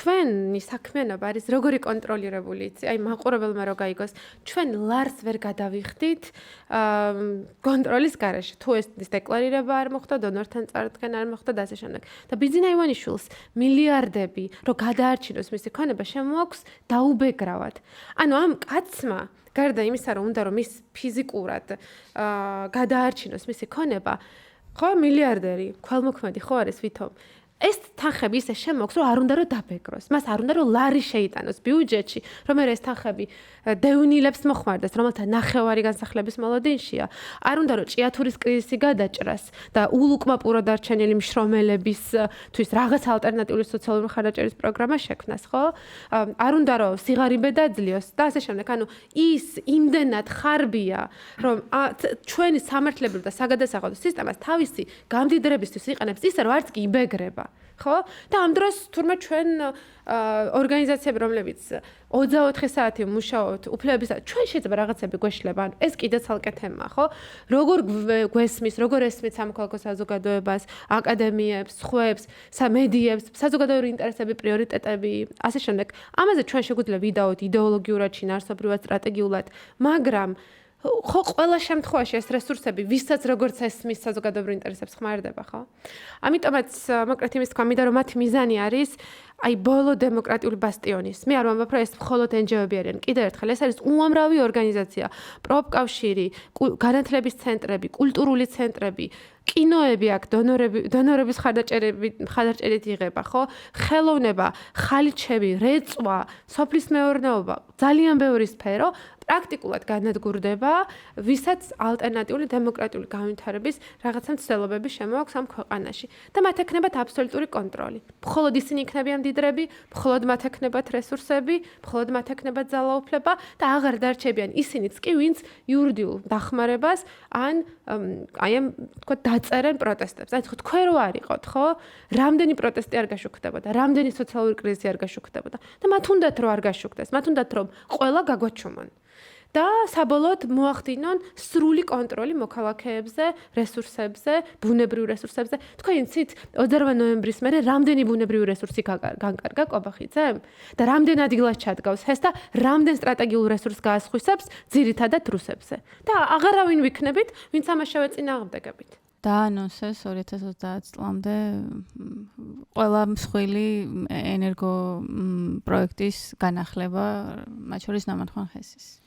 ჩვენი საქმიანობა არის როგორი კონტროლირებული იცი, აი მაყურებელმა რო გაიგოს, ჩვენ ლარს ვერ გადავიხდით კონტროლის გარეშე. თუ ეს დეკლარირება არ მოხდა, დონორთან წარდგენა არ მოხდა და ასე შემდეგ. და ბიძინა ივანიშვილს მილიარდები რო გადაარჩინოს მისი ქონება შემოაქვს დაუბეგრავად. ანუ ამ კაცმა გარდა იმისა, რომ უნდა რომ ის ფიზიკურად გადაარჩინოს მისი ქონება, ხო მილიარდერი, ქველმოქმედი ხო არის ვითომ? ეს თანხები ისე შემოაქვს, რომ არ უნდა რომ დაბეგროს. მას არ უნდა რომ ლარი შეიტანოს ბიუჯეტში, რომ ეს თანხები დევნილებს მოხმარდეს, რომელთა ნახევარი განსახლების მოლოდინშია. არ უნდა რომ ჭიათურის კრიზისი გადაჭრას და ულუკმაპურად დარჩენილი მშრომელებისთვის რაღაც ალტერნატიული სოციალური მხარდაჭერის პროგრამა შექმნას, ხო? არ უნდა რომ სიღარიბე დაძლიოს და ასე შემდეგ. ანუ ის იმდენად ხარბია, რომ ჩვენი სამართლებრივ და საგადასახადო სისტემას თავისი გამდიდრებისთვის იყენებს ისე, რომ არც კი იბეგრება. ხო? და ამ დროს თურმე ჩვენ ორგანიზაციები, რომლებიც 24 საათი მუშაობთ, უფლებისა, ჩვენ შეიძლება რაღაცები გვეშლება, ანუ ეს კიდე ცალკე თემაა, ხო? როგორ გვესმის, როგორ ესმის სამოქალაქო საზოგადოებას, აკადემიებს, სხვებს, მედიებს, საზოგადოებრივი ინტერესები, პრიორიტეტები, ასე შემდეგ. ამაზე ჩვენ შეგვიძლია ვიდაოთ იდეოლოგიურად, შინაარსობრივად, სტრატეგიულად, მაგრამ ხო ყველა შემთხვევაში ეს რესურსები ვისაც როგორც ესმის საზოგადოებრივ ინტერესებს ხმარდება, ხო? ამიტომაც მოკლედ იმის თქვა მინდა რომ მათი მიზანი არის აი ბოლო დემოკრატიული ბასტიონის. მე არ ვამბობ რომ ეს მხოლოდ NGO-ები არიან. კიდევ ერთხელ ეს არის უამრავი ორგანიზაცია, პროფკავშირი, განათლების ცენტრები, კულტურული ცენტრები, კინოები აქ დონორების მხარდაჭერით იღება, ხო? ხელოვნება, ხალიჩები, რეწვა, სოფლის მეურნეობა, ძალიან ბევრი სფერო პრაქტიკულად განადგურდება, ვისაც ალტერნატიული დემოკრატიული განვითარების რაღაცა მცდელობები შემოაქვს ამ ქვეყანაში და მათ ექნებათ აბსოლუტური კონტროლი. მხოლოდ ისინი იქნებიან მდიდრები, მხოლოდ მათ ექნებათ რესურსები, მხოლოდ მათ ექნებათ ძალაუფლება და აღარ დარჩებიან ისინიც კი, ვინც იურიდიულ დახმარებას ან აი ამ თქვა დაწერენ პროტესტებს. აი თქვენ რო არ იყოთ, ხო? რამდენი პროტესტი არ გაშუქდებოდა, რამდენი სოციალური კრიზისი არ გაშუქდებოდა და მათ უნდათ რომ არ გაშუქდეს, მათ უნდათ რომ ყველა გაგვაჩუმონ. და საბოლოოდ მოახდინონ სრული კონტროლი მოქალაქეებზე, რესურსებზე, ბუნებრივ რესურსებზე. თქვენ იცით 28 ნოემბრის მერე რამდენი ბუნებრივი რესურსი განკარგა კობახიძემ და რამდენ ადგილას ჩადგავს ეს და რამდენ სტრატეგიულ რესურსს გაასხვისებს ძირითადად რუსებზე. და აღარავინ ვიქნებით, ვინც ამას შევეწინააღმდეგებით. დაანონსეს 2030 წლამდე ყველა მსხვილი ენერგო პროექტის განახლება, მათ შორის ნამანხან ხესის.